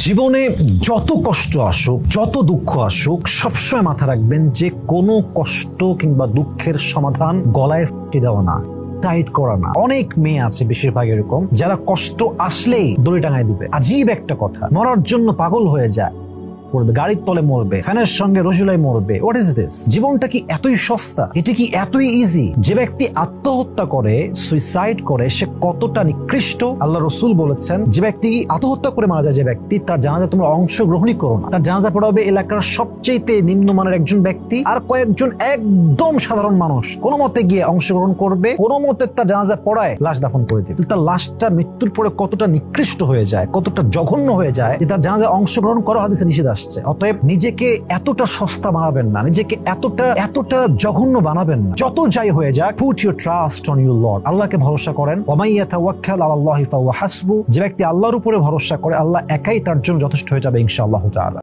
জীবনে যত কষ্ট আসুক, যত দুঃখ আসুক, সবসময় মাথা রাখবেন যে কোনো কষ্ট কিংবা দুঃখের সমাধান গলায় ফুঁকে দেওয়া না, টাইট করা না। অনেক মেয়ে আছে বেশিরভাগ এরকম, যারা কষ্ট আসলেই দড়ি টাঙায় দিবে। আজীব একটা কথা, মরার জন্য পাগল হয়ে যায়, পড়বে, গাড়ির তলে মরবে, ফ্যানের সঙ্গে রসুলাই মরবে। What is this? জীবনটা কি এতই সস্তা? এটা কি এতই ইজি? যে ব্যক্তি আত্মহত্যা করে, সুইসাইড করে, সে কতটা নিকৃষ্ট। আল্লাহ রসুল বলেছেন, যে ব্যক্তি আত্মহত্যা করে মারা যায়, যে ব্যক্তি, তার জানাজা তোমরা অংশগ্রহণই করো না। তার জানাজা পড়াবে এলাকার সবচেয়ে নিম্নমানের একজন ব্যক্তি, আর কয়েকজন একদম সাধারণ মানুষ কোনো মতে গিয়ে অংশগ্রহণ করবে, কোনো মতে তার জানাজা পড়ায় লাশ দাফন করে দেবে। তার লাশটা মৃত্যুর পরে কতটা নিকৃষ্ট হয়ে যায়, কতটা জঘন্য হয়ে যায়, যে তার জানাজা অংশগ্রহণ করা হাদিসে নিষেধ আসছে। অতএব নিজেকে এতটা সস্তা বানাবেন না, নিজেকে এতটা জঘন্য বানাবেন না। যত যাই হয়ে যাক, put your trust on your Lord. আল্লাহকে ভরসা করেন। ওয়া ইয়াতাওয়াক্কাল আলাল্লাহি ফাহুয়া হাসবু। যে ব্যক্তি আল্লাহর উপরে ভরসা করে, আল্লাহ একাই তার জন্য যথেষ্ট হয়ে যাবে ইনশাআল্লাহ তাআলা।